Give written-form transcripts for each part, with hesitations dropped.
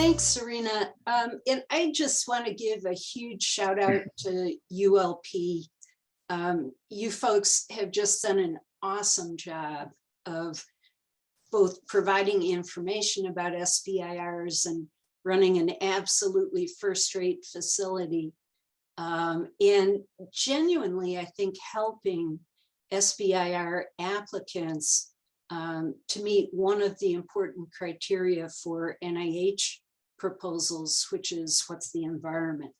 Thanks, Serena. And I just want to give a huge shout out to ULP. You folks have just done an awesome job of both providing information about SBIRs and running an absolutely first-rate facility. And genuinely, I think helping SBIR applicants to meet one of the important criteria for NIH proposals, which is what's the environment.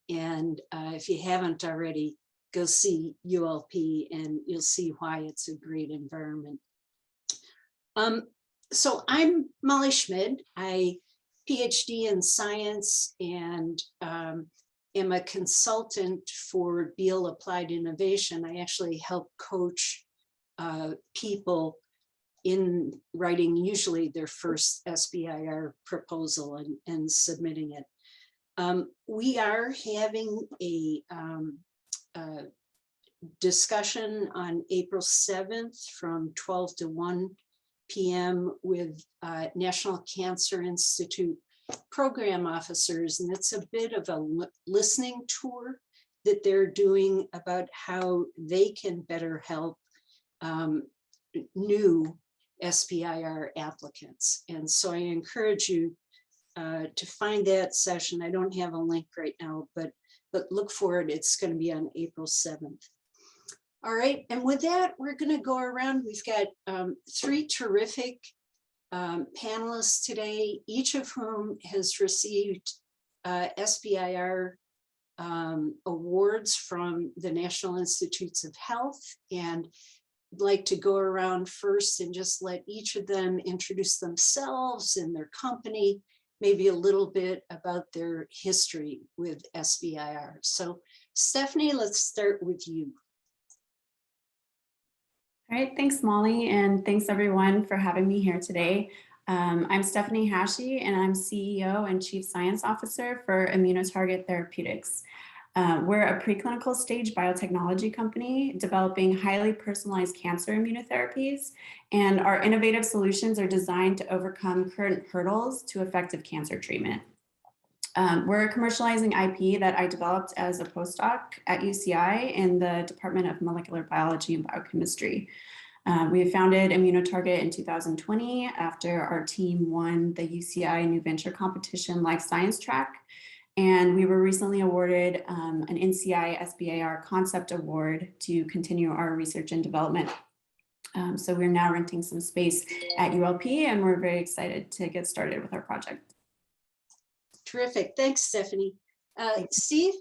And if you haven't already, go see ULP and you'll see why it's a great environment. So I'm Molly Schmid. I PhD in science and am a consultant for Beal Applied Innovation. I actually help coach people in writing usually their first SBIR proposal and submitting it. We are having a discussion on April 7th from 12 to 1 p.m. with National Cancer Institute program officers. And it's a bit of a listening tour that they're doing about how they can better help new SBIR applicants. And so I encourage you to find that session. I don't have a link right now, but look for it. It's going to be on April 7th. All right, and with that, we're going to go around. We've got three terrific panelists today, each of whom has received SBIR awards from the National Institutes of Health. And I'd like to go around first and just let each of them introduce themselves and their company, maybe a little bit about their history with SBIR. So Stephanie, let's start with you. All right, thanks, Molly, and thanks everyone for having me here today. I'm Stephanie Hashi, and I'm CEO and Chief Science Officer for Immunotarget Therapeutics. We're a preclinical stage biotechnology company developing highly personalized cancer immunotherapies, and our innovative solutions are designed to overcome current hurdles to effective cancer treatment. We're commercializing IP that I developed as a postdoc at UCI in the Department of Molecular Biology and Biochemistry. We founded Immunotarget in 2020 after our team won the UCI New Venture Competition Life Science Track. And we were recently awarded an NCI SBIR Concept Award to continue our research and development. So we're now renting some space at ULP, and we're very excited to get started with our project. Terrific. Thanks, Stephanie. Steve?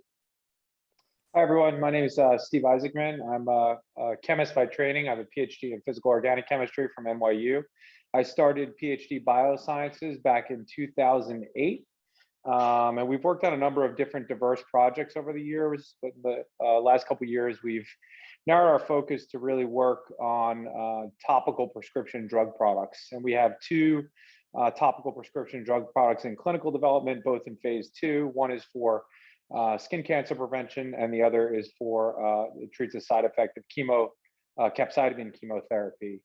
Hi, everyone. My name is Steve Isaacman. I'm a chemist by training. I have a PhD in physical organic chemistry from NYU. I started PhD biosciences back in 2008. And we've worked on a number of different diverse projects over the years. But the last couple of years, we've narrowed our focus to really work on topical prescription drug products. And we have two topical prescription drug products in clinical development, both in phase 2. One is for skin cancer prevention, and the other is for it treats a side effect of capecitabine chemotherapy.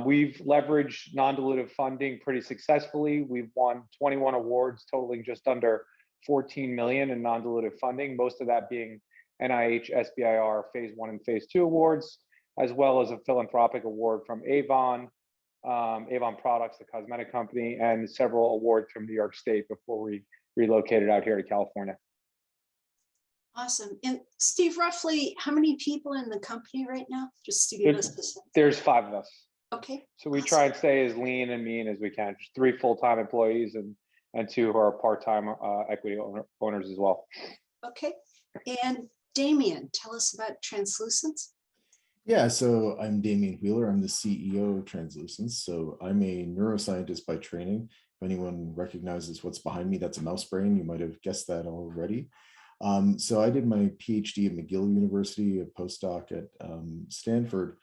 We've leveraged non-dilutive funding pretty successfully. We've won 21 awards totaling just under 14 million in non-dilutive funding, most of that being NIH SBIR phase 1 and phase 2 awards, as well as a philanthropic award from Avon Products, the cosmetic company, and several awards from New York State before we relocated out here to California. Awesome. And Steve, roughly how many people in the company right now? Just to give us a sense. There's 5 of us. Okay. So we try and stay as lean and mean as we can. Just 3 full-time employees and 2 who are part-time equity owners as well. Okay. And Damien, tell us about Translucence. Yeah, so I'm Damien Wheeler. I'm the CEO of Translucence. So I'm a neuroscientist by training. If anyone recognizes what's behind me, that's a mouse brain. You might have guessed that already. So I did my PhD at McGill University, a postdoc at Stanford,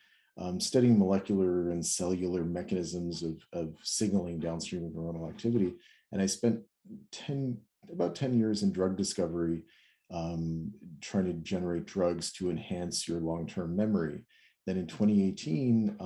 studying molecular and cellular mechanisms of signaling downstream of neuronal activity. And I spent about 10 years in drug discovery, trying to generate drugs to enhance your long-term memory. Then in 2018,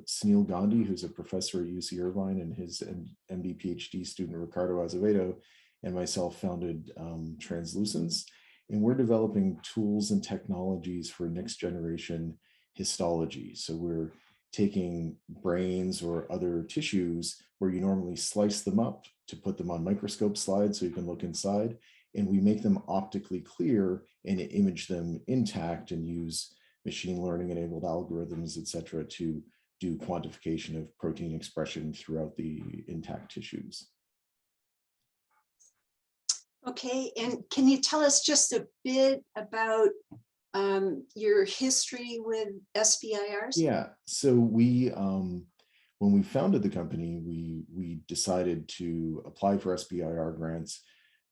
Sunil Gandhi, who's a professor at UC Irvine, and his MD PhD student Ricardo Azevedo and myself founded Translucence. And we're developing tools and technologies for next generation histology. So we're taking brains or other tissues where you normally slice them up to put them on microscope slides so you can look inside, and we make them optically clear and image them intact and use machine learning enabled algorithms, et cetera, to do quantification of protein expression throughout the intact tissues. Okay, and can you tell us just a bit about your history with SBIRs? Yeah, so we, when we founded the company, we decided to apply for SBIR grants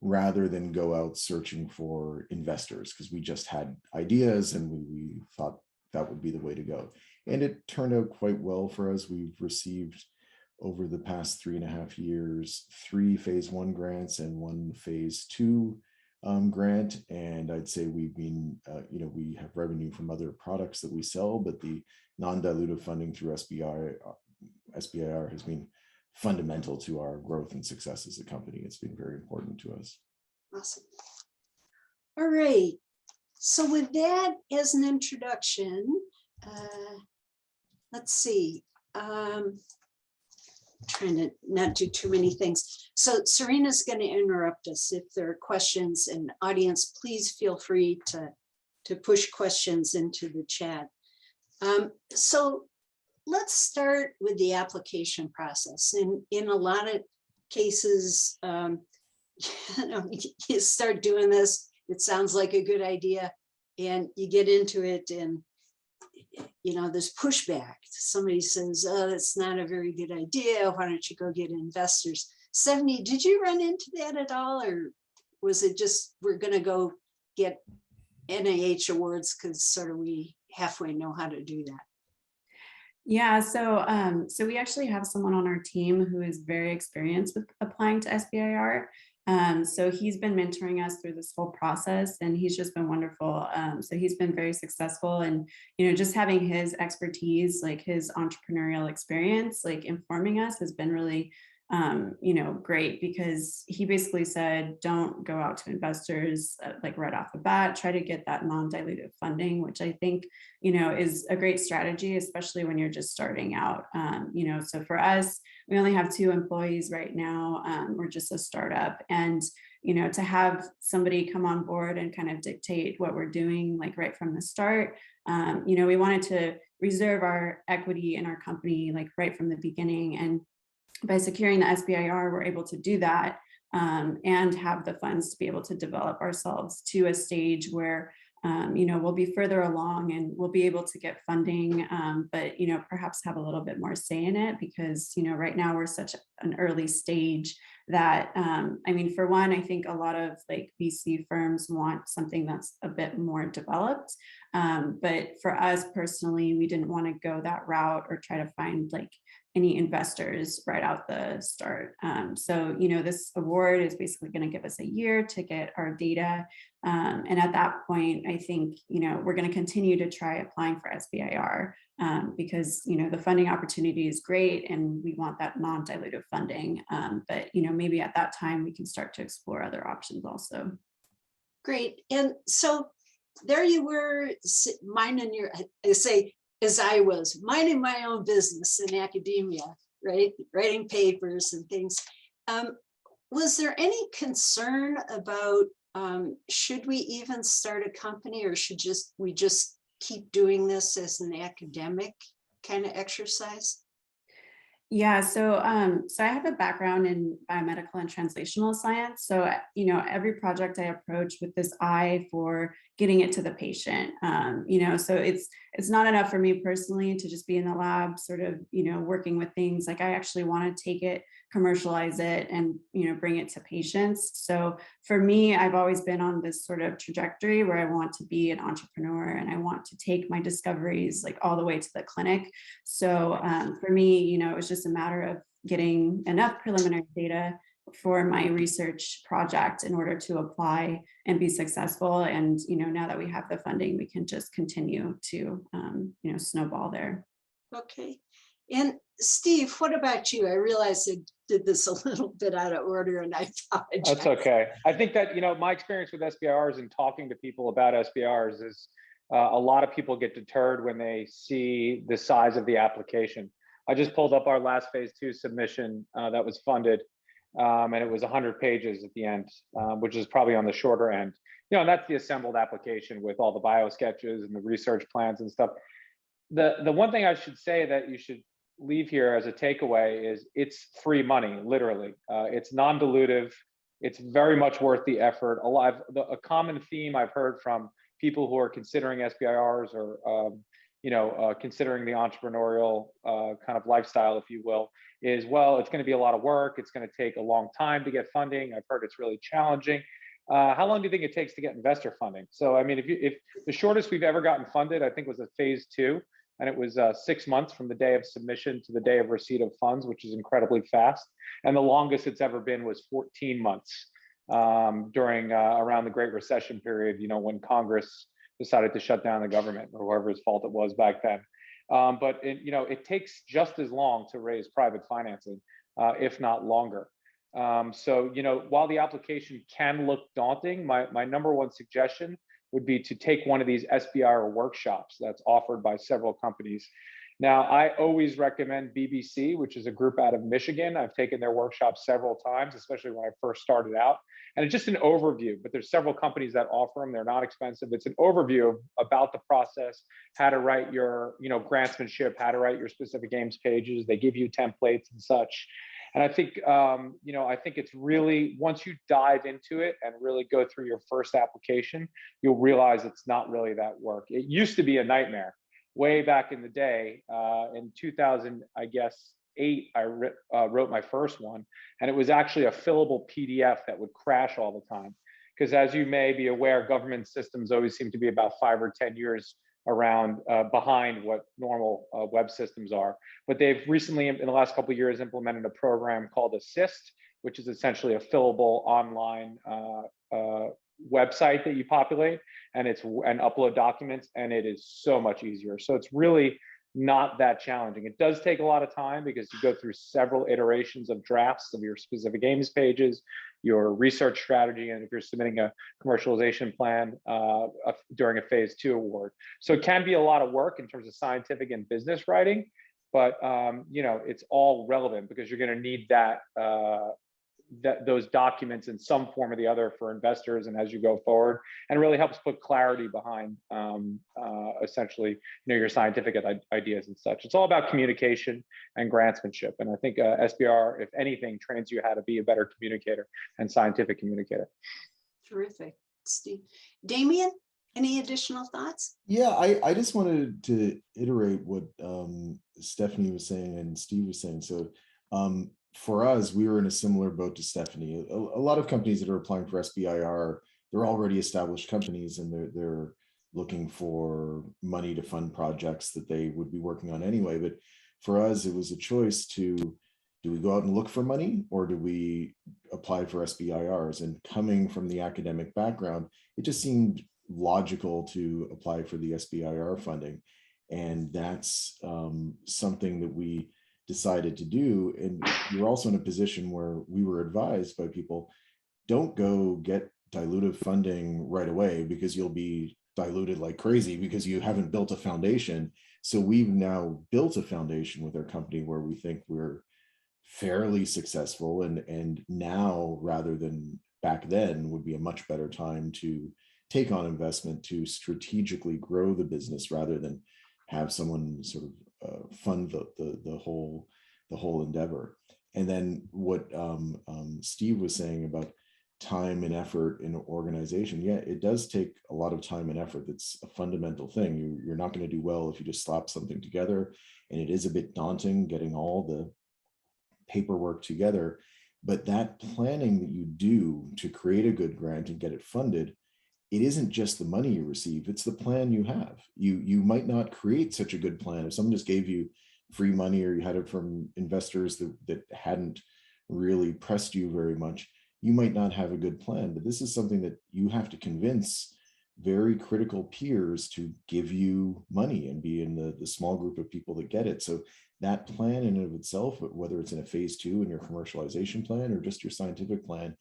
rather than go out searching for investors, because we just had ideas and we thought that would be the way to go. And it turned out quite well for us. We've received over the past 3.5 years, 3 phase 1 grants and 1 phase 2 grant. And I'd say we've been, we have revenue from other products that we sell, but the non-dilutive funding through SBIR has been fundamental to our growth and success as a company. It's been very important to us. Awesome. All right. So with that as an introduction, let's see. Trying to not do too many things. So Serena's going to interrupt us if there are questions, and audience, please feel free to push questions into the chat. So let's start with the application process. In a lot of cases, you start doing this, it sounds like a good idea, and you get into it and there's pushback. Somebody says, oh, that's not a very good idea. Why don't you go get investors? Stephanie, did you run into that at all? Or was it just, we're going to go get NIH awards because sort of we halfway know how to do that? Yeah, so we actually have someone on our team who is very experienced with applying to SBIR. So he's been mentoring us through this whole process, and he's just been wonderful. So he's been very successful, and just having his expertise, like his entrepreneurial experience, like informing us has been really great, because he basically said, don't go out to investors like right off the bat, try to get that non-dilutive funding, which I think, is a great strategy, especially when you're just starting out. So for us, we only have 2 employees right now. We're just a startup, and to have somebody come on board and kind of dictate what we're doing, like right from the start, we wanted to reserve our equity in our company, like right from the beginning. And by securing the SBIR, we're able to do that and have the funds to be able to develop ourselves to a stage where, we'll be further along and we'll be able to get funding, but, perhaps have a little bit more say in it, because, right now we're such an early stage that, for one, I think a lot of like VC firms want something that's a bit more developed. But for us personally, we didn't want to go that route or try to find like any investors right out the start. So, this award is basically going to give us a year to get our data. And at that point, I think, we're going to continue to try applying for SBIR because, the funding opportunity is great and we want that non-dilutive funding. But, maybe at that time we can start to explore other options also. Great. And so there you were, minding your, as I was minding my own business in academia, right? Writing papers and things. Was there any concern about, should we even start a company, or should we just keep doing this as an academic kind of exercise? Yeah, so I have a background in biomedical and translational science. So, every project I approach with this eye for getting it to the patient. So it's not enough for me personally to just be in the lab, sort of, working with things. Like I actually want to take it, commercialize it, and bring it to patients. So for me, I've always been on this sort of trajectory where I want to be an entrepreneur and I want to take my discoveries like all the way to the clinic. So for me, it was just a matter of getting enough preliminary data for my research project in order to apply and be successful. And, now that we have the funding, we can just continue to, snowball there. Okay. And Steve, what about you? I realized I did this a little bit out of order and I apologize. That's okay. I think that, my experience with SBIRs and talking to people about SBIRs is a lot of people get deterred when they see the size of the application. I just pulled up our last phase 2 submission that was funded, and it was 100 pages at the end, which is probably on the shorter end. And that's the assembled application with all the bio sketches and the research plans and stuff. The one thing I should say that you should leave here as a takeaway is it's free money, literally. It's non-dilutive. It's very much worth the effort. A common theme I've heard from people who are considering SBIRs or considering the entrepreneurial kind of lifestyle, if you will, is, well, it's going to be a lot of work. It's going to take a long time to get funding. I've heard it's really challenging. How long do you think it takes to get investor funding? So, I mean, if the shortest we've ever gotten funded, I think, was a phase 2, and it was 6 months from the day of submission to the day of receipt of funds, which is incredibly fast. And the longest it's ever been was 14 months during around the Great Recession period, when Congress decided to shut down the government, or whoever's fault it was back then. But it takes just as long to raise private financing, if not longer. So, while the application can look daunting, my number one suggestion would be to take one of these SBIR workshops that's offered by several companies. Now, I always recommend BBC, which is a group out of Michigan. I've taken their workshops several times, especially when I first started out. And it's just an overview, but there's several companies that offer them. They're not expensive. It's an overview about the process, how to write your, grantsmanship, how to write your specific games pages. They give you templates and such. And I think, I think it's really, once you dive into it and really go through your first application, you'll realize it's not really that work. It used to be a nightmare. Way back in the day, in 2008, I wrote my first one, and it was actually a fillable PDF that would crash all the time. Because as you may be aware, government systems always seem to be about 5 or 10 years around behind what normal web systems are. But they've recently, in the last couple of years, implemented a program called Assist, which is essentially a fillable online website that you populate and upload documents, and it is so much easier. So it's really not that challenging. It does take a lot of time because you go through several iterations of drafts of your specific games pages, your research strategy, and if you're submitting a commercialization plan during a phase 2 award. So it can be a lot of work in terms of scientific and business writing, but it's all relevant because you're going to need those documents in some form or the other for investors and as you go forward, and it really helps put clarity behind essentially your scientific ideas and such. It's all about communication and grantsmanship, and I think SBIR, if anything, trains you how to be a better communicator and scientific communicator. Terrific, Steve. Damien, any additional thoughts? Yeah, I just wanted to iterate what Stephanie was saying and Steve was saying. So for us, we were in a similar boat to Stephanie. A lot of companies that are applying for SBIR, they're already established companies, and they're looking for money to fund projects that they would be working on anyway. But for us, it was a choice to, do we go out and look for money, or do we apply for SBIRs? And coming from the academic background, it just seemed logical to apply for the SBIR funding. And that's something that we decided to do. And we're also in a position where we were advised by people, don't go get dilutive funding right away because you'll be diluted like crazy because you haven't built a foundation. So we've now built a foundation with our company where we think we're fairly successful, and now, rather than back then, would be a much better time to take on investment to strategically grow the business rather than have someone sort of fund the whole endeavor. And then what Steve was saying about time and effort in organization, yeah, it does take a lot of time and effort. That's a fundamental thing. You're not going to do well if you just slap something together, and it is a bit daunting getting all the paperwork together. But that planning that you do to create a good grant and get it funded, it isn't just the money you receive, it's the plan you have. You might not create such a good plan. If someone just gave you free money, or you had it from investors that hadn't really pressed you very much, you might not have a good plan, but this is something that you have to convince very critical peers to give you money and be in the small group of people that get it. So that plan in and of itself, whether it's in a phase 2 in your commercialization plan or just your scientific plan,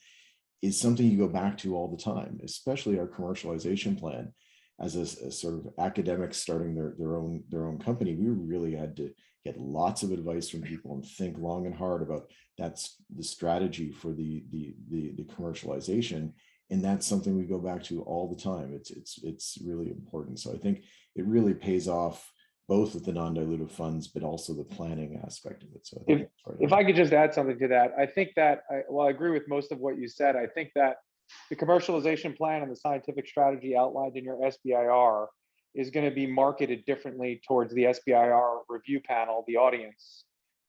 is something you go back to all the time, especially our commercialization plan. As a sort of academics starting their own company, we really had to get lots of advice from people and think long and hard about that's the strategy for the commercialization. And that's something we go back to all the time. It's really important. So I think it really pays off both with the non-dilutive funds, but also the planning aspect of it. So I think if I could just add something to that, I think that, I agree with most of what you said. I think that the commercialization plan and the scientific strategy outlined in your SBIR is going to be marketed differently towards the SBIR review panel, the audience,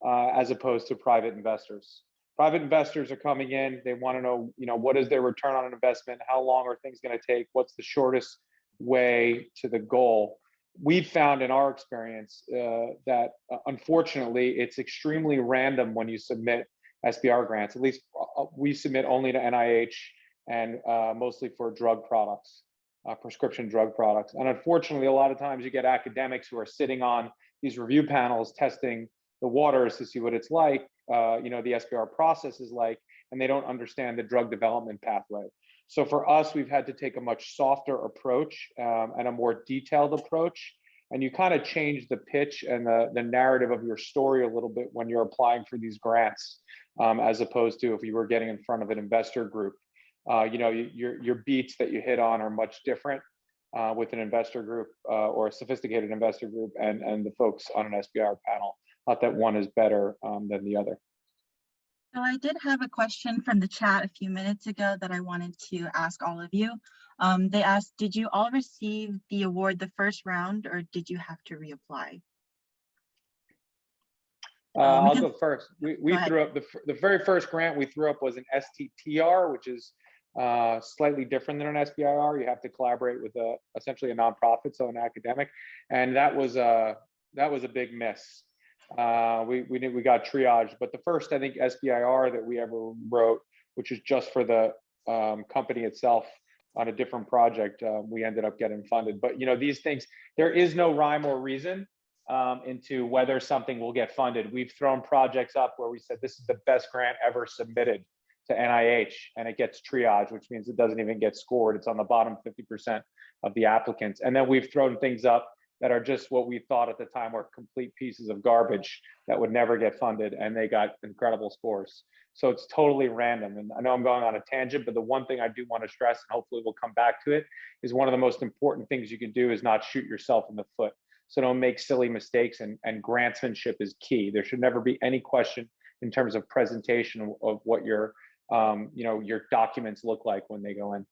as opposed to private investors. Private investors are coming in, they want to know, what is their return on an investment? How long are things going to take? What's the shortest way to the goal? We've found in our experience that unfortunately, it's extremely random when you submit SBIR grants. At least we submit only to NIH and mostly for drug products, prescription drug products. And unfortunately, a lot of times you get academics who are sitting on these review panels testing the waters to see what it's like, the SBIR process is like, and they don't understand the drug development pathway. So for us, we've had to take a much softer approach and a more detailed approach. And you kind of change the pitch and the narrative of your story a little bit when you're applying for these grants, as opposed to if you were getting in front of an investor group. Your beats that you hit on are much different with an investor group or a sophisticated investor group and the folks on an SBIR panel. Not that one is better than the other. So I did have a question from the chat a few minutes ago that I wanted to ask all of you. They asked, did you all receive the award the first round or did you have to reapply? I'll go first. We threw up the very first grant we threw up was an STTR, which is slightly different than an SBIR. You have to collaborate with essentially a nonprofit, so an academic, and that was a big miss. We got triaged, but the first, I think, SBIR that we ever wrote, which is just for the company itself on a different project, we ended up getting funded. But these things, there is no rhyme or reason into whether something will get funded. We've thrown projects up where we said this is the best grant ever submitted to NIH, and it gets triaged, which means it doesn't even get scored. It's on the bottom 50% of the applicants. And then we've thrown things up that are just what we thought at the time were complete pieces of garbage that would never get funded, and they got incredible scores. So it's totally random. And I know I'm going on a tangent, but the one thing I do want to stress, and hopefully we'll come back to it, is one of the most important things you can do is not shoot yourself in the foot. So don't make silly mistakes, and grantsmanship is key. There should never be any question in terms of presentation of what your documents look like when they go in.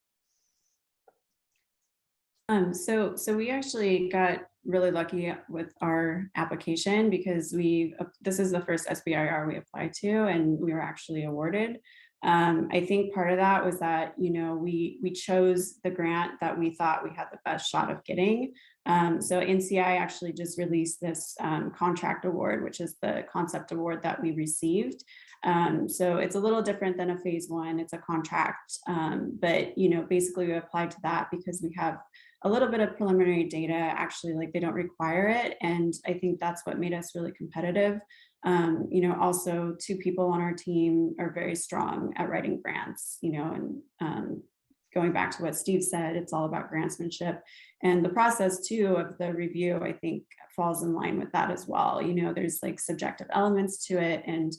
So we actually got really lucky with our application because this is the first SBIR we applied to, and we were actually awarded. I think part of that was that, we chose the grant that we thought we had the best shot of getting. So NCI actually just released this contract award, which is the concept award that we received. So it's a little different than a phase 1, it's a contract, but basically we applied to that because we have a little bit of preliminary data. Actually, like, they don't require it, and I think that's what made us really competitive. Also 2 people on our team are very strong at writing grants, and going back to what Steve said, it's all about grantsmanship, and the process too of the review, I think, falls in line with that as well. There's like subjective elements to it, and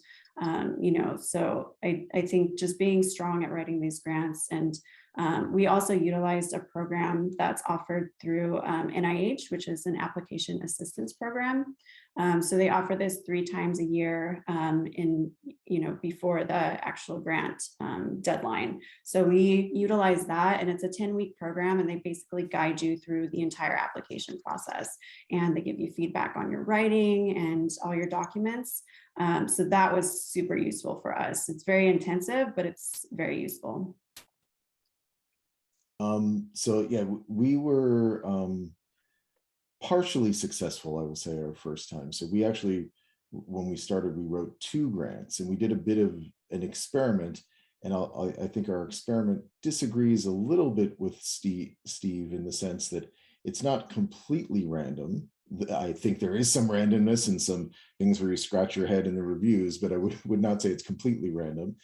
so I think just being strong at writing these grants. And we also utilized a program that's offered through NIH, which is an application assistance program. So they offer this 3 times a year before the actual grant deadline. So we utilize that, and it's a 10-week program, and they basically guide you through the entire application process, and they give you feedback on your writing and all your documents. So that was super useful for us. It's very intensive, but it's very useful. So yeah, we were partially successful, I would say, our first time. So we actually when we started, we wrote 2 grants, and we did a bit of an experiment. And I think our experiment disagrees a little bit with Steve in the sense that it's not completely random. I think there is some randomness and some things where you scratch your head in the reviews, but I would not say it's completely random.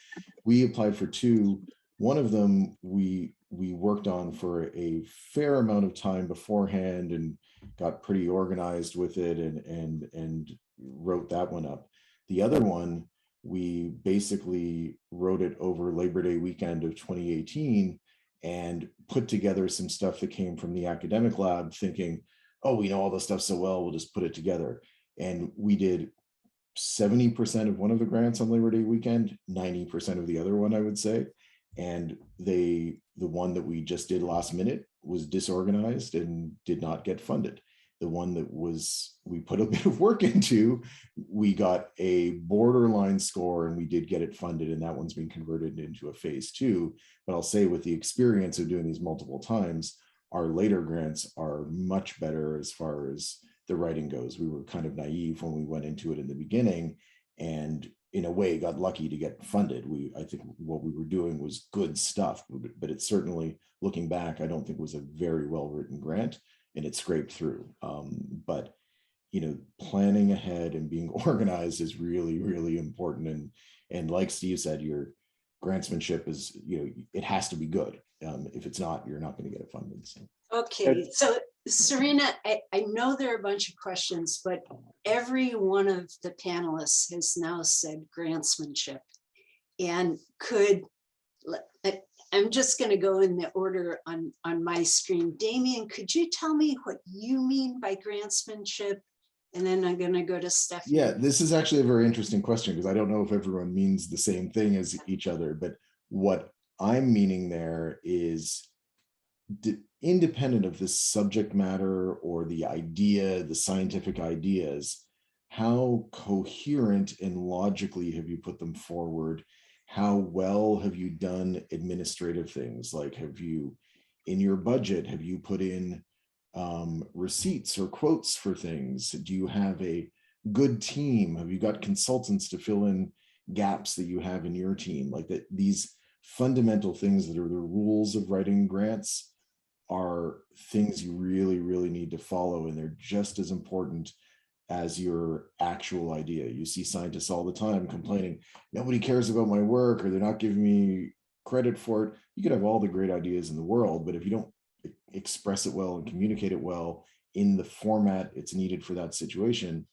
We applied for 2. One of them we worked on for a fair amount of time beforehand and got pretty organized with it and wrote that one up. The other one, we basically wrote it over Labor Day weekend of 2018 and put together some stuff that came from the academic lab, thinking, oh, we know all this stuff so well, we'll just put it together. And we did 70% of one of the grants on Labor Day weekend, 90% of the other one, I would say. And the one that we just did last minute was disorganized and did not get funded. The one that we put a bit of work into, we got a borderline score and we did get it funded, and that one's been converted into a phase 2. But I'll say, with the experience of doing these multiple times, our later grants are much better as far as the writing goes. We were kind of naive when we went into it in the beginning, and in a way got lucky to get funded. I think what we were doing was good stuff, but it's certainly, looking back, I don't think it was a very well written grant, and it scraped through. But planning ahead and being organized is really, really important. And like Steve said, your grantsmanship is, it has to be good. If it's not, you're not going to get it funded. So. Okay, so Serena, I know there are a bunch of questions, but every one of the panelists has now said grantsmanship. And I'm just going to go in the order on my screen. Damien, could you tell me what you mean by grantsmanship? And then I'm going to go to Stephanie. Yeah, this is actually a very interesting question, because I don't know if everyone means the same thing as each other, but what I'm meaning there is, independent of the subject matter or the idea, the scientific ideas, how coherent and logically have you put them forward? How well have you done administrative things? Like, have you, in your budget, have you put in receipts or quotes for things? Do you have a good team? Have you got consultants to fill in gaps that you have in your team? Like that, these fundamental things that are the rules of writing grants are things you really, really need to follow, and they're just as important as your actual idea. You see scientists all the time complaining, nobody cares about my work, or they're not giving me credit for it. You could have all the great ideas in the world, but if you don't express it well and communicate it well in the format it's needed for that situation,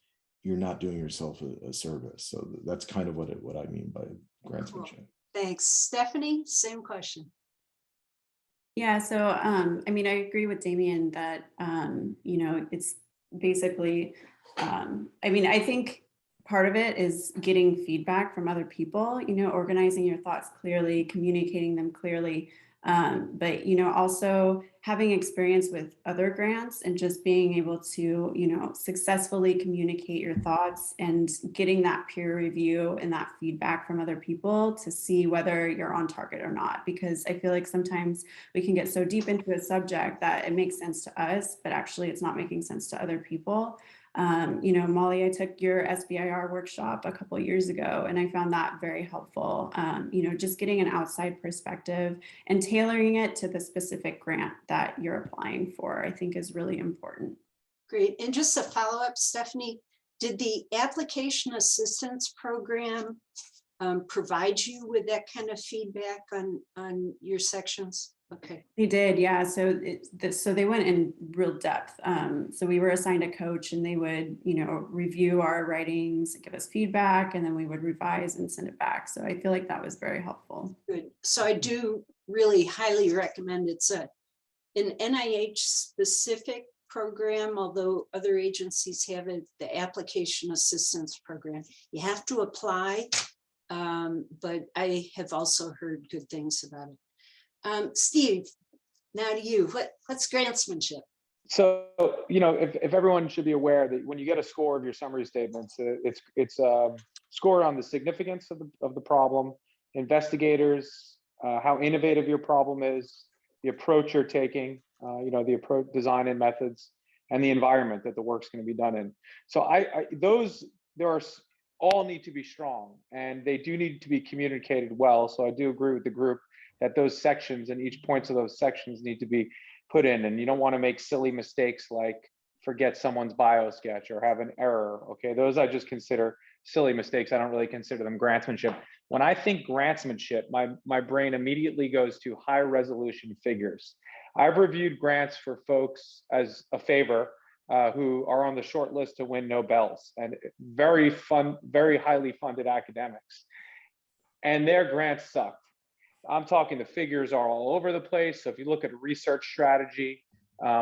you're not doing yourself a service. So that's kind of what I mean by grantsmanship. Cool. Thanks. Stephanie, same question. Yeah, so I mean, I agree with Damien that it's basically I mean, I think part of it is getting feedback from other people, organizing your thoughts clearly, communicating them clearly, but also having experience with other grants and just being able to successfully communicate your thoughts and getting that peer review and that feedback from other people to see whether you're on target or not. Because I feel like sometimes we can get so deep into a subject that it makes sense to us, but actually it's not making sense to other people. Molly, I took your SBIR workshop a couple of years ago, and I found that very helpful. Just getting an outside perspective and tailoring it to the specific grant that you're applying for, I think is really important. Great. And just a follow-up, Stephanie, did the application assistance program provide you with that kind of feedback on your sections? Okay. They did, yeah. So they went in real depth. So we were assigned a coach, and they would, review our writings, give us feedback, and then we would revise and send it back. So I feel like that was very helpful. Good. So I do really highly recommend it's an NIH specific program, although other agencies have it, the application assistance program. You have to apply, but I have also heard good things about it. Steve, now to you. What's grantsmanship? So, if everyone should be aware that when you get a score of your summary statements, it's scored on the significance of the problem, investigators, how innovative your problem is, the approach you're taking, the approach, design and methods, and the environment that the work's going to be done in. So those all need to be strong, and they do need to be communicated well. So I do agree with the group that those sections and each points of those sections need to be put in, and you don't want to make silly mistakes like forget someone's bio sketch or have an error. Okay, those I just consider silly mistakes. I don't really consider them grantsmanship. When I think grantsmanship, my brain immediately goes to high resolution figures. I've reviewed grants for folks as a favor who are on the short list to win Nobels, and very highly funded academics, and their grants suck. I'm talking the figures are all over the place. So if you look at a research strategy,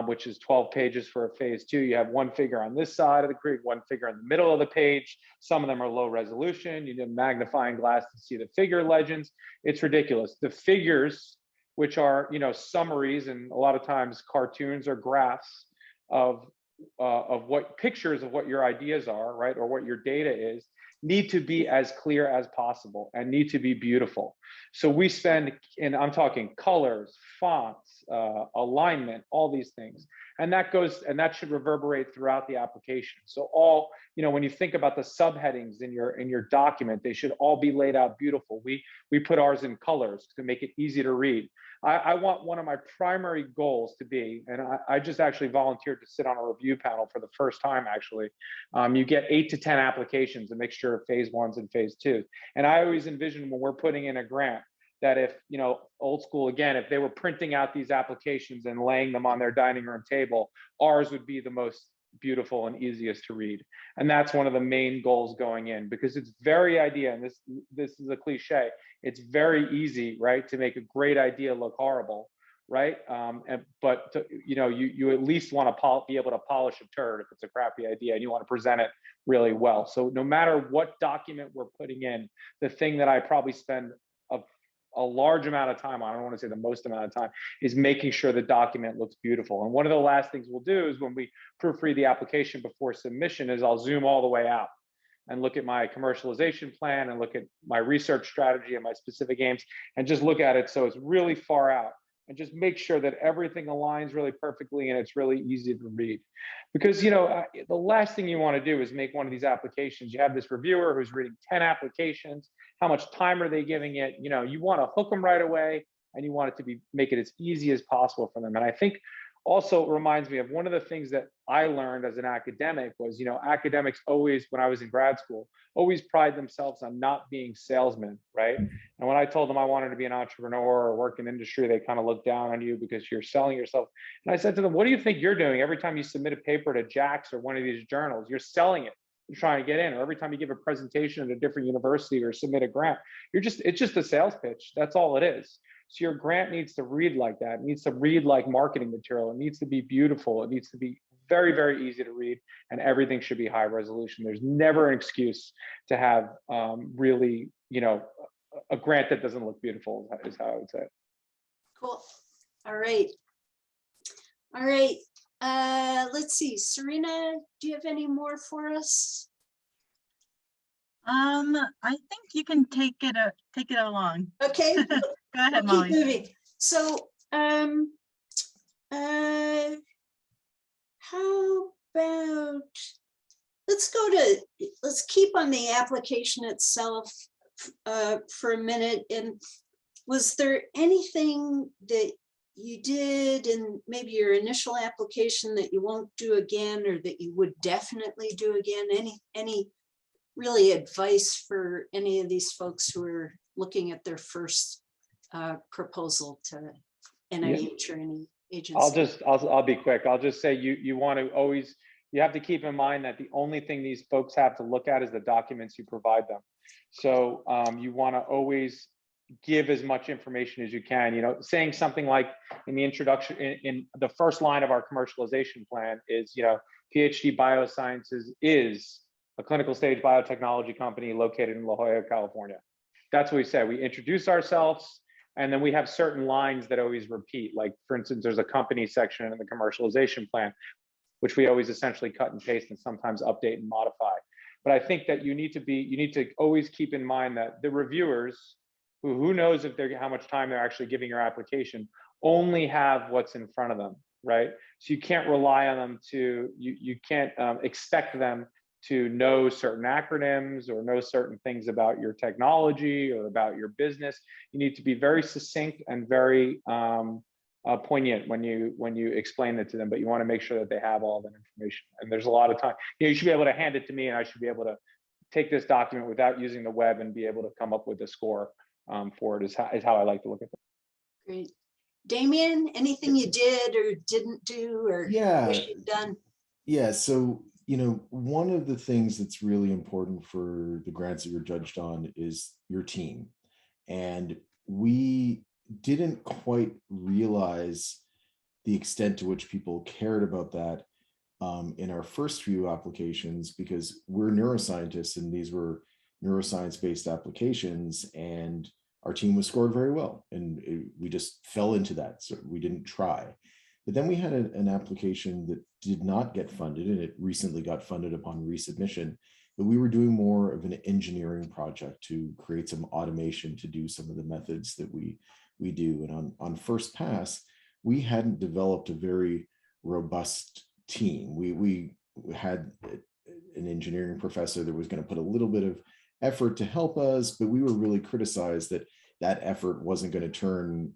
which is 12 pages for a phase 2, you have one figure on this side of the grid, one figure in the middle of the page. Some of them are low resolution. You need a magnifying glass to see the figure legends. It's ridiculous. The figures, which are, you know, summaries and a lot of times cartoons or graphs of what pictures of what your ideas are, right, or what your data is, need to be as clear as possible and need to be beautiful. So we spend, and I'm talking colors, fonts, alignment, all these things, and that should reverberate throughout the application. So all, you know, when you think about the subheadings in your document, they should all be laid out beautiful. We put ours in colors to make it easy to read. I want one of my primary goals to be, and I just actually volunteered to sit on a review panel for the first time, actually. You get 8 to 10 applications, a mixture of phase 1s and phase 2s. And I always envision when we're putting in a grant that if, you know, old school again, if they were printing out these applications and laying them on their dining room table, ours would be the most beautiful and easiest to read. And that's one of the main goals going in, because it's very idea, and this is a cliche, it's very easy, right, to make a great idea look horrible, right? But you know, you at least want to be able to polish a turd if it's a crappy idea, and you want to present it really well. So no matter what document we're putting in, the thing that I probably spend a large amount of time on, I don't want to say the most amount of time, is making sure the document looks beautiful. And one of the last things we'll do is when we proofread the application before submission is I'll zoom all the way out and look at my commercialization plan and look at my research strategy and my specific aims and just look at it so it's really far out, and just make sure that everything aligns really perfectly and it's really easy to read. Because, you know, the last thing you want to do is make one of these applications. You have this reviewer who's reading 10 applications. How much time are they giving it? You know, you want to hook them right away, and you want it to make it as easy as possible for them. And I think also it reminds me of one of the things that I learned as an academic was, you know, academics always, when I was in grad school, always pride themselves on not being salesmen, right? And when I told them I wanted to be an entrepreneur or work in industry, they kind of looked down on you because you're selling yourself. And I said to them, what do you think you're doing every time you submit a paper to JAX or one of these journals? You're selling it. You're trying to get in. Or every time you give a presentation at a different university or submit a grant, it's just a sales pitch. That's all it is. So your grant needs to read like that. It needs to read like marketing material. It needs to be beautiful. It needs to be very, very easy to read, and everything should be high resolution. There's never an excuse to have really, you know, a grant that doesn't look beautiful, is how I would say it. Cool. All right. All right. Let's see. Serena, do you have any more for us? I think you can take it along. Okay. Go ahead, We'll Molly. keep moving. So, how about, let's keep on the application itself for a minute. And was there anything that you did in maybe your initial application that you won't do again, or that you would definitely do again? Any really advice for any of these folks who are looking at their first proposal to NIH or any agency? I'll be quick. I'll just say you want to always, you have to keep in mind that the only thing these folks have to look at is the documents you provide them. So you want to always give as much information as you can. You know, saying something like in the introduction, in the first line of our commercialization plan is, you know, PhD Biosciences is a clinical stage biotechnology company located in La Jolla, California. That's what we say. We introduce ourselves, and then we have certain lines that always repeat. Like, for instance, there's a company section in the commercialization plan, which we always essentially cut and paste and sometimes update and modify. But I think that you need to always keep in mind that the reviewers, who knows if how much time they're actually giving your application, only have what's in front of them, right? So you can't rely on them you can't expect them to know certain acronyms or know certain things about your technology or about your business. You need to be very succinct and very poignant when you explain it to them, but you want to make sure that they have all that information. And there's a lot of time. You should be able to hand it to me, and I should be able to take this document without using the web and be able to come up with a score for it. Is how I like to look at it. Great. Damien, anything you did or didn't do or wish you'd done? Yeah. So, one of the things that's really important for the grants that you're judged on is your team. And we didn't quite realize the extent to which people cared about that in our first few applications, because we're neuroscientists and these were neuroscience-based applications, and our team was scored very well. And we just fell into that. So we didn't try. But then we had an application that did not get funded, and it recently got funded upon resubmission. But we were doing more of an engineering project to create some automation to do some of the methods that we do. And on first pass, we hadn't developed a very robust team. We had an engineering professor that was going to put a little bit of effort to help us, but we were really criticized that effort wasn't going to turn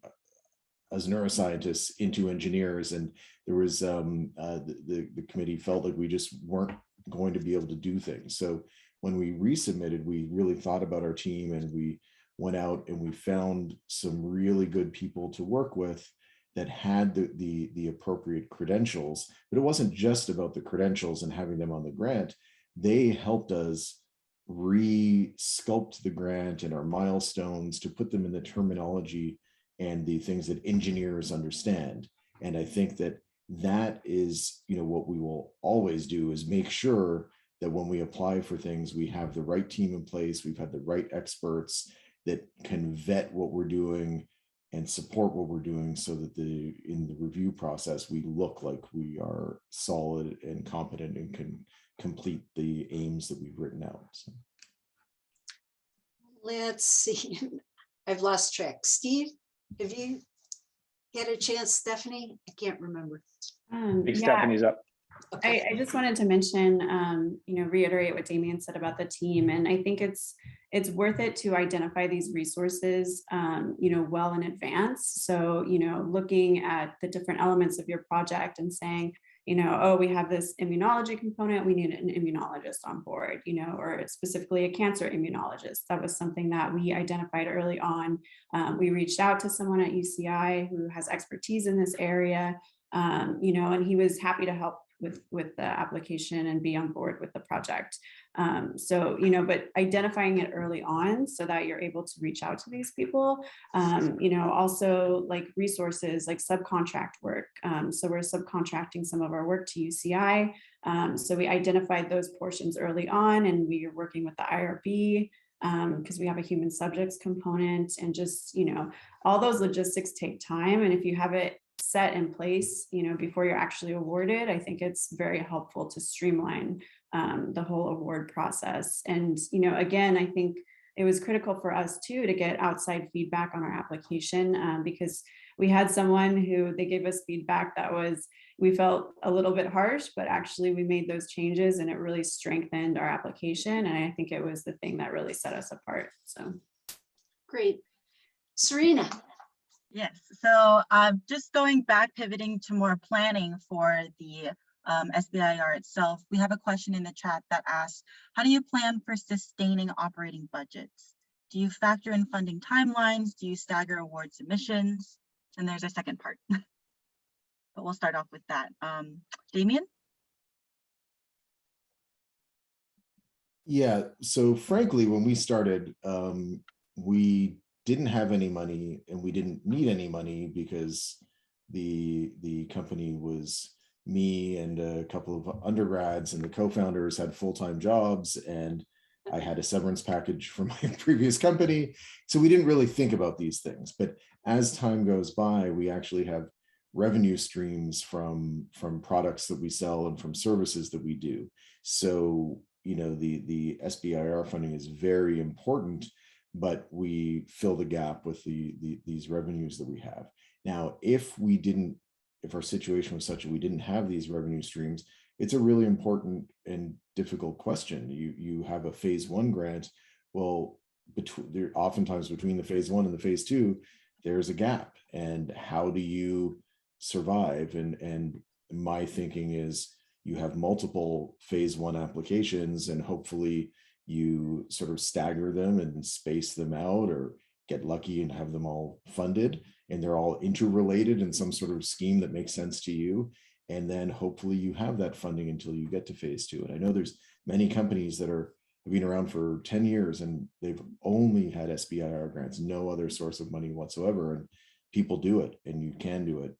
as neuroscientists into engineers. And there was the committee felt like we just weren't going to be able to do things. So when we resubmitted, we really thought about our team, and we went out and we found some really good people to work with that had the appropriate credentials. But it wasn't just about the credentials and having them on the grant. They helped us re-sculpt the grant and our milestones to put them in the terminology and the things that engineers understand. And I think that is, what we will always do, is make sure that when we apply for things, we have the right team in place, we've had the right experts that can vet what we're doing and support what we're doing, so that in the review process, we look like we are solid and competent and can complete the aims that we've written out. So. Let's see. I've lost track. Steve, have you had a chance? Stephanie? I can't remember. Stephanie's up. Okay. I just wanted to mention, reiterate what Damien said about the team. And I think it's worth it to identify these resources, well in advance. So, looking at the different elements of your project and saying, oh, we have this immunology component, we need an immunologist on board, or specifically a cancer immunologist. That was something that we identified early on. We reached out to someone at UCI who has expertise in this area, and he was happy to help with the application and be on board with the project. But identifying it early on so that you're able to reach out to these people, also like resources like subcontract work. So we're subcontracting some of our work to UCI. So we identified those portions early on, and we are working with the IRB because we have a human subjects component, and just, all those logistics take time. And if you have it set in place, before you're actually awarded, I think it's very helpful to streamline the whole award process. And, again, I think it was critical for us too to get outside feedback on our application, because we had someone who they gave us feedback that we felt a little bit harsh, but actually we made those changes and it really strengthened our application. And I think it was the thing that really set us apart. So Great. Serena. Yes, so just going back, pivoting to more planning for the SBIR itself, we have a question in the chat that asks, how do you plan for sustaining operating budgets? Do you factor in funding timelines? Do you stagger award submissions? And there's a second part, but we'll start off with that. Damien? Yeah, so frankly, when we started, we didn't have any money, and we didn't need any money because the company was me and a couple of undergrads, and the co-founders had full-time jobs, and I had a severance package from my previous company. So we didn't really think about these things. But as time goes by, we actually have revenue streams from products that we sell and from services that we do. So, the SBIR funding is very important, but we fill the gap with these revenues that we have. Now, if our situation was such that we didn't have these revenue streams, it's a really important and difficult question. You have a phase 1 grant. Well, oftentimes between the phase 1 and the phase 2, there's a gap. And how do you survive? And my thinking is you have multiple phase 1 applications, and hopefully you sort of stagger them and space them out, or get lucky and have them all funded, and they're all interrelated in some sort of scheme that makes sense to you. And then hopefully you have that funding until you get to phase 2. And I know there's many companies that have been around for 10 years and they've only had SBIR grants, no other source of money whatsoever. And people do it, and you can do it.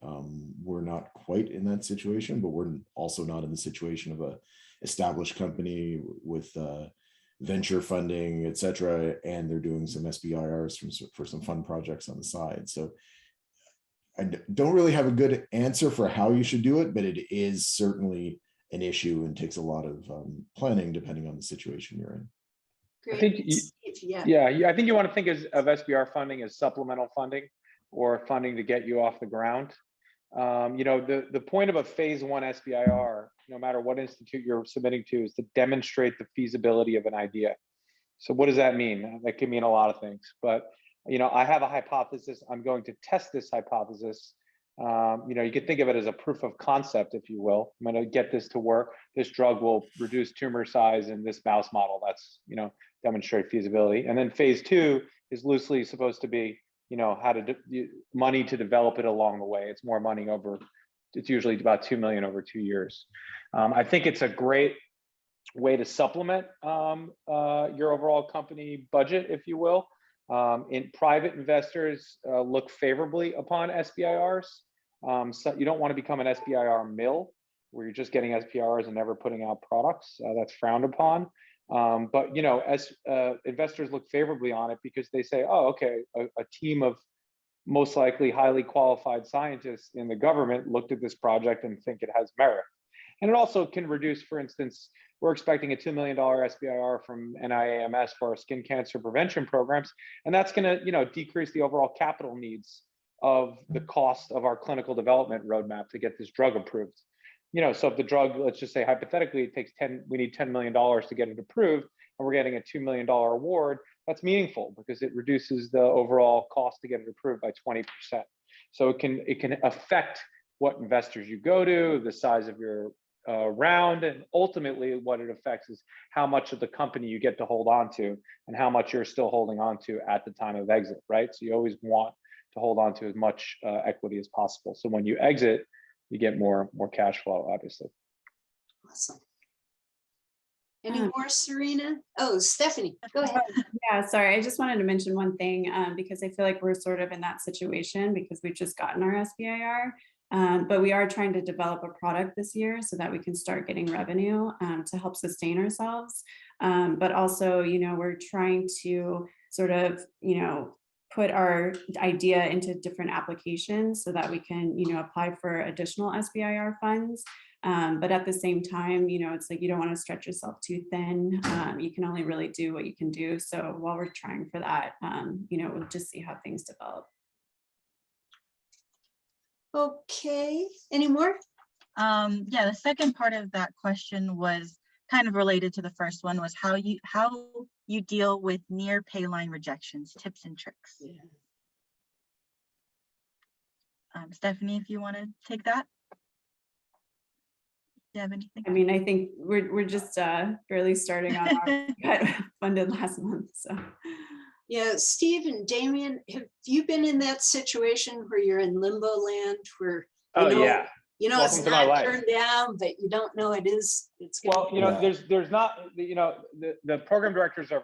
We're not quite in that situation, but we're also not in the situation of a established company with venture funding, et cetera, and they're doing some SBIRs for some fun projects on the side. So I don't really have a good answer for how you should do it, but it is certainly an issue and takes a lot of planning depending on the situation you're in. Great. I think I think you want to think of SBIR funding as supplemental funding, or funding to get you off the ground. The point of a phase 1 SBIR, no matter what institute you're submitting to, is to demonstrate the feasibility of an idea. So what does that mean? That can mean a lot of things, but I have a hypothesis. I'm going to test this hypothesis. You could think of it as a proof of concept, if you will. I'm going to get this to work. This drug will reduce tumor size in this mouse model. That's, demonstrate feasibility. And then phase 2 is loosely supposed to be, how to money to develop it along the way. It's more money it's usually about $2 million over 2 years. I think it's a great way to supplement your overall company budget, if you will. In private investors look favorably upon SBIRs. So you don't want to become an SBIR mill where you're just getting SBIRs and never putting out products. That's frowned upon. But as investors look favorably on it, because they say, oh, okay, a team of most likely highly qualified scientists in the government looked at this project and think it has merit. And it also can reduce, for instance, we're expecting a $2 million SBIR from NIH for our skin cancer prevention programs. And that's going to, decrease the overall capital needs of the cost of our clinical development roadmap to get this drug approved. So if the drug, let's just say hypothetically, we need $10 million to get it approved, and we're getting a $2 million award, that's meaningful because it reduces the overall cost to get it approved by 20%. So it can affect what investors you go to, the size of your round, and ultimately what it affects is how much of the company you get to hold on to and how much you're still holding on to at the time of exit, right? So you always want to hold on to as much equity as possible. So when you exit, you get more cash flow, obviously. Awesome. Any more, Serena? Oh, Stephanie, go ahead. Yeah, sorry. I just wanted to mention one thing because I feel like we're sort of in that situation because we've just gotten our SBIR, but we are trying to develop a product this year so that we can start getting revenue to help sustain ourselves. But also, we're trying to sort of, put our idea into different applications so that we can, apply for additional SBIR funds. But at the same time, it's like you don't want to stretch yourself too thin. You can only really do what you can do. So while we're trying for that, we'll just see how things develop. Okay, any more? Yeah, the second part of that question was kind of related to the first one, was how you deal with near Payline rejections, tips and tricks. Yeah. Stephanie, if you want to take that. Do you have anything? I mean, I think we're just barely starting on our got funded last month. So Yeah, Steve and Damien, have you been in that situation where you're in limbo land where Yeah. It's not turned down, but you don't know it is. It's well, Yeah. there's not, the program directors are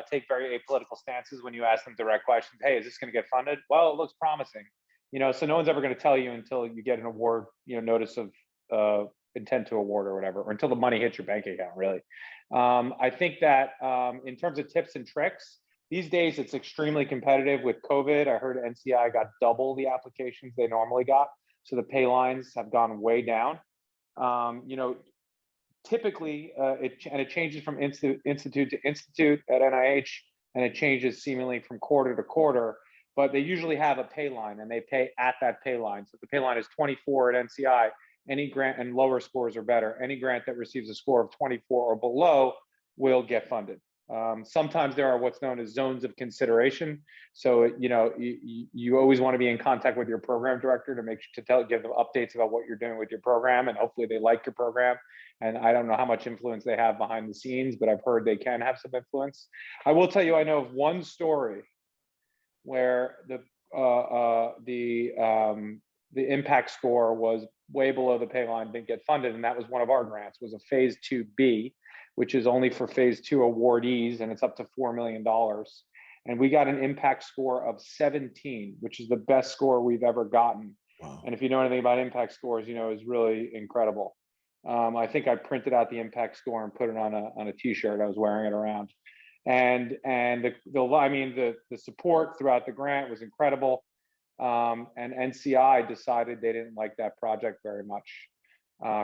take very apolitical stances when you ask them direct questions. Hey, is this going to get funded? Well, it looks promising. So no one's ever going to tell you until you get an award, notice of intent to award or whatever, or until the money hits your bank account, really. I think that in terms of tips and tricks, these days it's extremely competitive with COVID. I heard NCI got double the applications they normally got. So the pay lines have gone way down. Typically, it changes from institute to institute at NIH, and it changes seemingly from quarter to quarter, but they usually have a pay line and they pay at that pay line. So if the pay line is 24 at NCI, any grant, and lower scores are better. Any grant that receives a score of 24 or below will get funded. Sometimes there are what's known as zones of consideration. So, you always want to be in contact with your program director to give them updates about what you're doing with your program, and hopefully they like your program. And I don't know how much influence they have behind the scenes, but I've heard they can have some influence. I will tell you, I know of one story where the impact score was way below the pay line, didn't get funded, and that was one of our grants. Was a phase 2B, which is only for phase 2 awardees, and it's up to $4 million. And we got an impact score of 17, which is the best score we've ever gotten. Wow. And if you know anything about impact scores, is really incredible. I think I printed out the impact score and put it on a t-shirt. I was wearing it around. And the support throughout the grant was incredible. And NCI decided they didn't like that project very much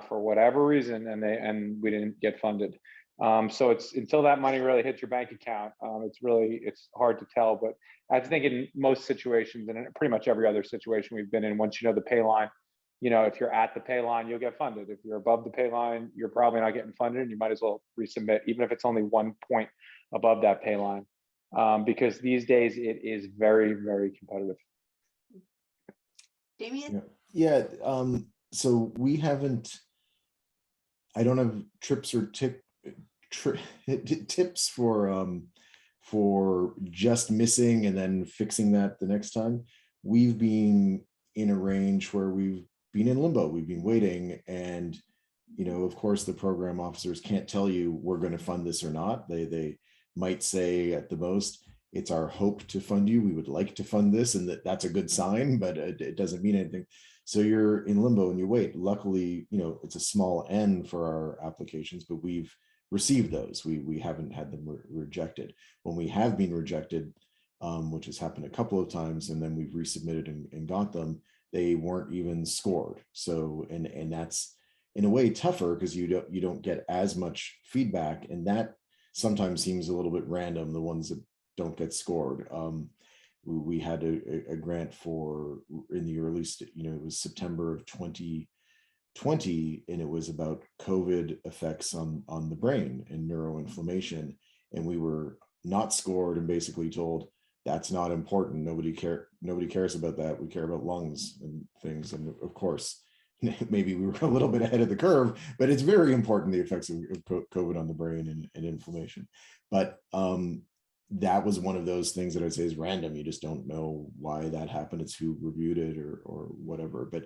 for whatever reason, and we didn't get funded. So it's until that money really hits your bank account, it's hard to tell. But I think in most situations, and in pretty much every other situation we've been in, once you know the pay line, if you're at the pay line, you'll get funded. If you're above the pay line, you're probably not getting funded, and you might as well resubmit, even if it's only 1 point above that pay line, because these days it is very, very competitive. Damien? Yeah. So we haven't, I don't have tips for just missing and then fixing that the next time. We've been in a range where we've been in limbo. We've been waiting, and of course the program officers can't tell you we're going to fund this or not. They might say at the most, it's our hope to fund you. We would like to fund this, and that's a good sign, but it doesn't mean anything. So you're in limbo and you wait. Luckily, it's a small N for our applications, but we've received those. We haven't had them rejected. When we have been rejected, which has happened a couple of times, and then we've resubmitted and got them, they weren't even scored. So, and that's in a way tougher because you don't get as much feedback, and that sometimes seems a little bit random, the ones that don't get scored. We had a grant for in the early, it was September of 2020, and it was about COVID effects on the brain and neuroinflammation. And we were not scored and basically told that's not important. Nobody cares about that. We care about lungs and things. And of course, maybe we were a little bit ahead of the curve, but it's very important, the effects of COVID on the brain and inflammation. But that was one of those things that I'd say is random. You just don't know why that happened. It's who reviewed it or whatever. But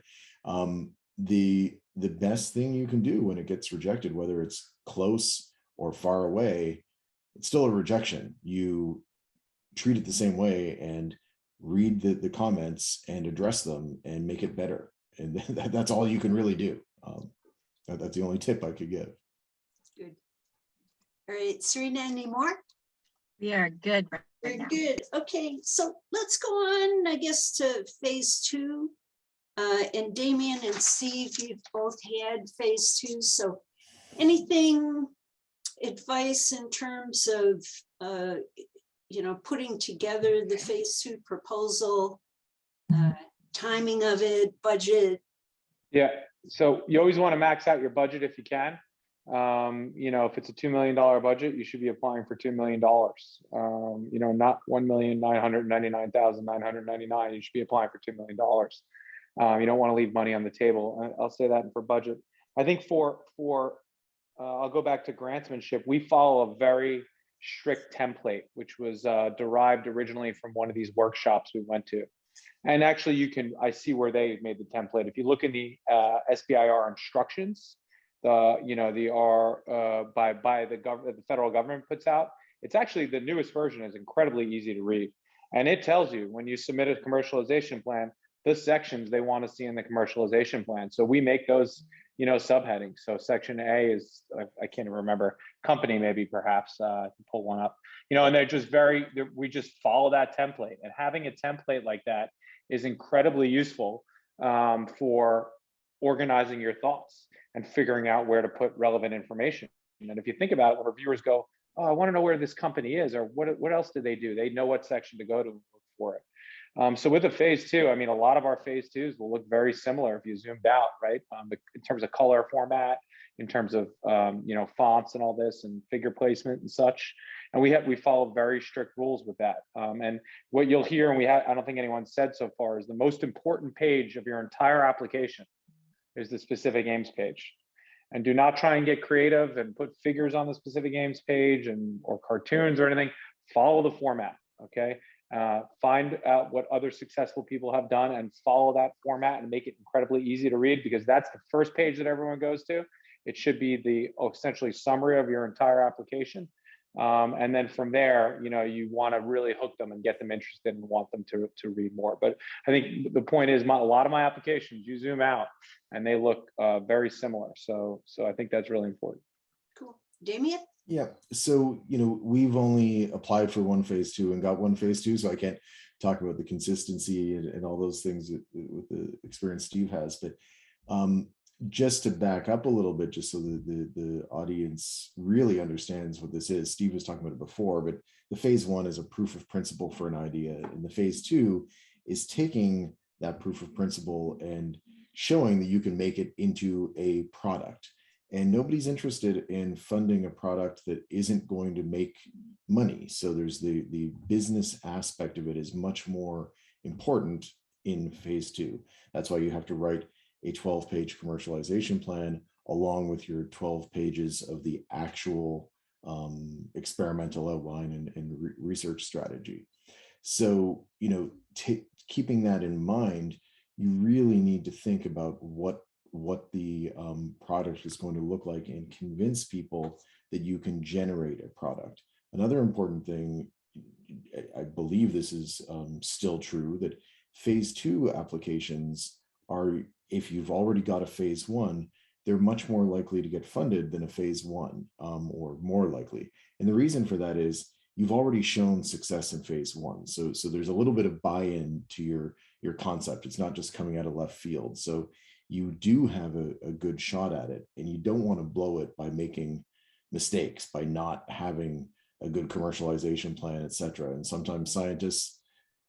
the best thing you can do when it gets rejected, whether it's close or far away, it's still a rejection. You treat it the same way and read the comments and address them and make it better. And that's all you can really do. That's the only tip I could give. Good. All right, Serena, any more? We are good right Very now. good. Okay, so let's go on, I guess, to phase 2. And Damien and Steve, you've both had phase 2. So anything, advice in terms of, putting together the phase 2 proposal, timing of it, budget? Yeah, so you always want to max out your budget if you can. If it's a $2 million budget, you should be applying for $2 million. Not $1,999,999. You should be applying for $2 million. You don't want to leave money on the table. I'll say that for budget. I think for I'll go back to grantsmanship. We follow a very strict template, which was derived originally from one of these workshops we went to. And actually, I see where they made the template. If you look in the SBIR instructions, by the federal government puts out, it's actually the newest version is incredibly easy to read. And it tells you when you submit a commercialization plan, the sections they want to see in the commercialization plan. So we make those, subheadings. So section A is, I can't even remember, company maybe perhaps, pull one up, and they're just we just follow that template. And having a template like that is incredibly useful for organizing your thoughts and figuring out where to put relevant information. And if you think about it, when reviewers go, oh, I want to know where this company is, or what else do they do? They know what section to go to look for it. So with the phase two, I mean, a lot of our phase twos will look very similar if you zoomed out, right? In terms of color format, in terms of fonts and all this, and figure placement and such. And we follow very strict rules with that. And what you'll hear, and I don't think anyone said so far, is the most important page of your entire application is the specific aims page. And do not try and get creative and put figures on the specific aims page or cartoons or anything. Follow the format, okay? Find out what other successful people have done and follow that format and make it incredibly easy to read, because that's the first page that everyone goes to. It should be the essentially summary of your entire application. And then from there, you want to really hook them and get them interested and want them to read more. But I think the point is, a lot of my applications, you zoom out and they look very similar. So I think that's really important. Cool. Damien? Yeah, so we've only applied for one phase two and got one phase two, so I can't talk about the consistency and all those things with the experience Steve has. But just to back up a little bit, just so that the audience really understands what this is. Steve was talking about it before, but the phase one is a proof of principle for an idea, and the phase two is taking that proof of principle and showing that you can make it into a product. And nobody's interested in funding a product that isn't going to make money. So there's the business aspect of it is much more important in phase two. That's why you have to write a 12-page commercialization plan along with your 12 pages of the actual experimental outline and research strategy. So, keeping that in mind, you really need to think about what the product is going to look like and convince people that you can generate a product. Another important thing, I believe this is still true, that phase two applications are, if you've already got a phase one, they're much more likely to get funded than a phase one, or more likely. And the reason for that is you've already shown success in phase one. So there's a little bit of buy-in to your concept. It's not just coming out of left field. So you do have a good shot at it, and you don't want to blow it by making mistakes, by not having a good commercialization plan, etc. And sometimes scientists,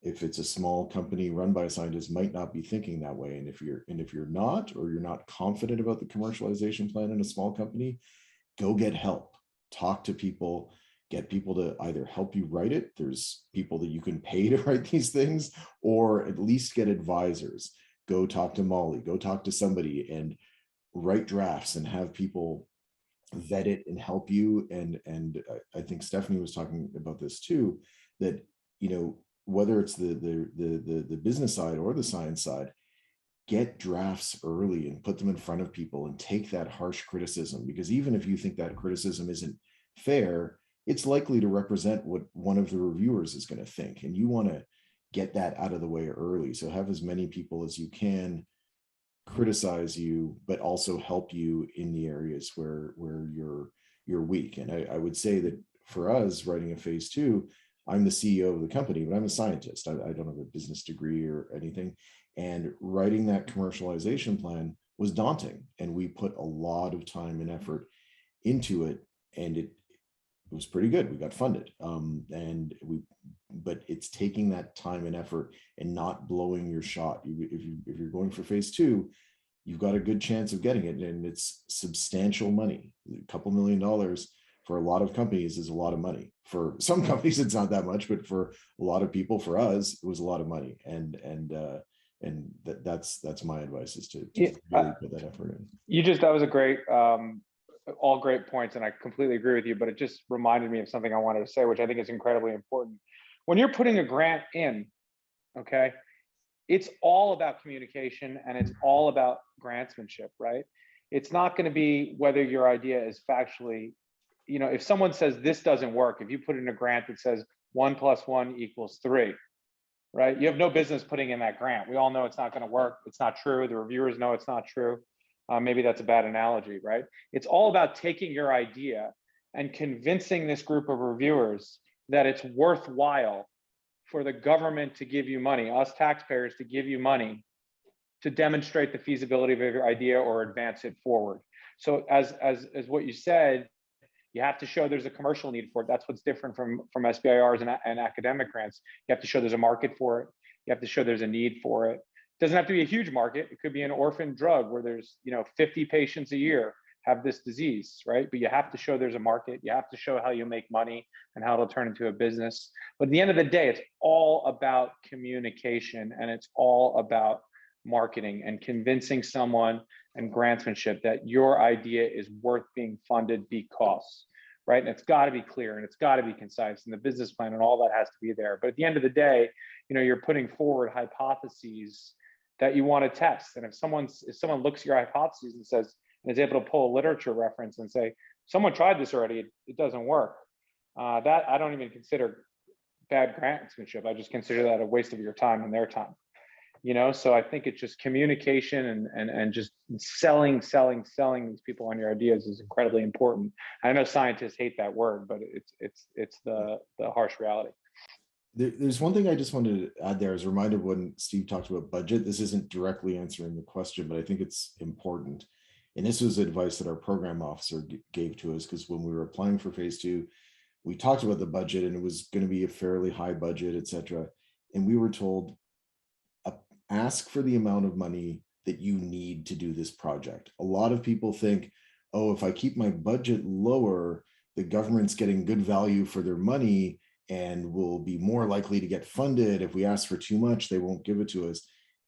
if it's a small company run by a scientist, might not be thinking that way. And if you're not, or you're not confident about the commercialization plan in a small company, go get help, talk to people, get people to either help you write it. There's people that you can pay to write these things, or at least get advisors. Go talk to Molly, go talk to somebody and write drafts and have people vet it and help you. And I think Stephanie was talking about this too, that, whether it's the business side or the science side, get drafts early and put them in front of people and take that harsh criticism, because even if you think that criticism isn't fair, it's likely to represent what one of the reviewers is going to think. And you want to get that out of the way early. So have as many people as you can criticize you, but also help you in the areas where you're weak. And I would say that for us writing a phase two, I'm the CEO of the company, but I'm a scientist. I don't have a business degree or anything. And writing that commercialization plan was daunting. And we put a lot of time and effort into it. And it was pretty good. We got funded. But it's taking that time and effort and not blowing your shot. If you're going for phase two, you've got a good chance of getting it. And it's substantial money. A couple $1 million for a lot of companies is a lot of money. For some companies, it's not that much, but for a lot of people, for us, it was a lot of money. And that's my advice, is to really put that effort in. That was a great, all great points, and I completely agree with you, but it just reminded me of something I wanted to say, which I think is incredibly important. When you're putting a grant in, okay, it's all about communication and it's all about grantsmanship, right? It's not going to be whether your idea is factually, if someone says this doesn't work, if you put in a grant that says 1 + 1 = 3, right? You have no business putting in that grant. We all know it's not going to work. It's not true. The reviewers know it's not true. Maybe that's a bad analogy, right? It's all about taking your idea and convincing this group of reviewers that it's worthwhile for the government to give you money, us taxpayers to give you money to demonstrate the feasibility of your idea or advance it forward. So as what you said, you have to show there's a commercial need for it. That's what's different from SBIRs and academic grants. You have to show there's a market for it. You have to show there's a need for it. It doesn't have to be a huge market. It could be an orphan drug where there's 50 patients a year have this disease, right? But you have to show there's a market. You have to show how you make money and how it'll turn into a business. But at the end of the day, it's all about communication, and it's all about marketing and convincing someone and grantsmanship that your idea is worth being funded because, right? And it's got to be clear and it's got to be concise, and the business plan and all that has to be there. But at the end of the day, you're putting forward hypotheses that you want to test. And if someone looks at your hypotheses and says, and is able to pull a literature reference and say, someone tried this already, it doesn't work. That I don't even consider bad grantsmanship. I just consider that a waste of your time and their time. So I think it's just communication and just selling these people on your ideas is incredibly important. I know scientists hate that word, but it's the harsh reality. There's one thing I just wanted to add there. I was reminded when Steve talked about budget. This isn't directly answering the question, but I think it's important. And this was advice that our program officer gave to us, because when we were applying for phase 2, we talked about the budget and it was going to be a fairly high budget, et cetera. And we were told, ask for the amount of money that you need to do this project. A lot of people think, oh, if I keep my budget lower, the government's getting good value for their money and will be more likely to get funded. If we ask for too much, they won't give it to us.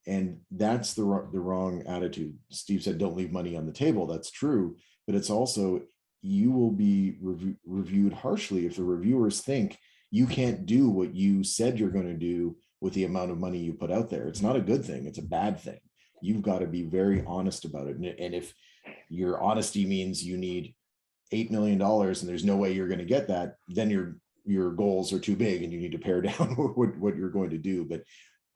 And that's the wrong attitude. Steve said, don't leave money on the table. That's true. But it's also, you will be reviewed harshly if the reviewers think you can't do what you said you're going to do with the amount of money you put out there. It's not a good thing. It's a bad thing. You've got to be very honest about it. And if your honesty means you need $8 million and there's no way you're going to get that, then your goals are too big and you need to pare down what you're going to do. But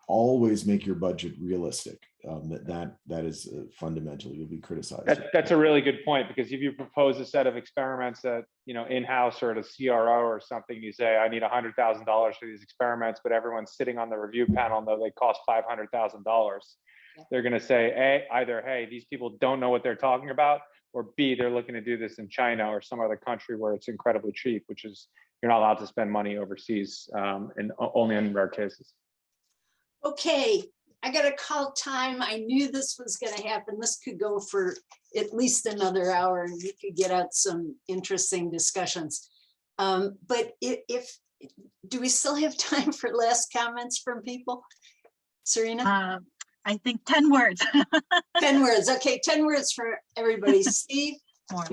always make your budget realistic. That is fundamental. You'll be criticized. That's a really good point, because if you propose a set of experiments that in-house or at a CRO or something, you say I need $100,000 for these experiments, but everyone's sitting on the review panel though they cost $500,000. They're going to say either hey, these people don't know what they're talking about, or B, they're looking to do this in China or some other country where it's incredibly cheap, which is you're not allowed to spend money overseas, and only in rare cases. Okay, I got to call time. I knew this was going to happen. This could go for at least another hour and we could get out some interesting discussions. But do we still have time for last comments from people? Serena? I think 10 words. 10 words. Okay, 10 words for everybody. Steve, More.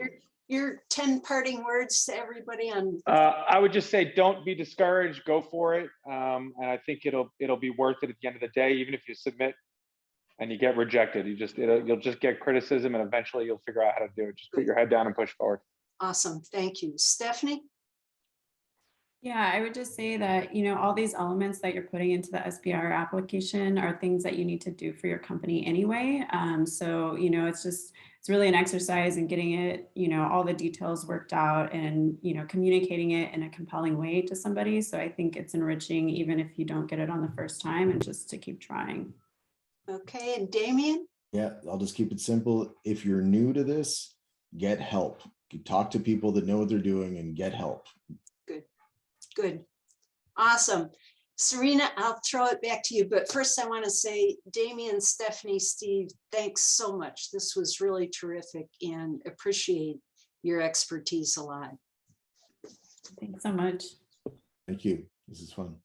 your 10 parting words to everybody on. I would just say, don't be discouraged. Go for it, and I think it'll be worth it at the end of the day. Even if you submit and you get rejected, you'll just get criticism, and eventually you'll figure out how to do it. Just put your head down and push forward. Awesome, thank you, Stephanie. Yeah, I would just say that, all these elements that you're putting into the SBIR application are things that you need to do for your company anyway. So, it's really an exercise in getting it, all the details worked out and, communicating it in a compelling way to somebody. So I think it's enriching, even if you don't get it on the first time, and just to keep trying. Okay, and Damien? Yeah, I'll just keep it simple. If you're new to this, get help. Talk to people that know what they're doing and get help. Good. Awesome. Serena, I'll throw it back to you. But first I want to say, Damien, Stephanie, Steve, thanks so much. This was really terrific and appreciate your expertise a lot. Thanks so much. Thank you. This is fun.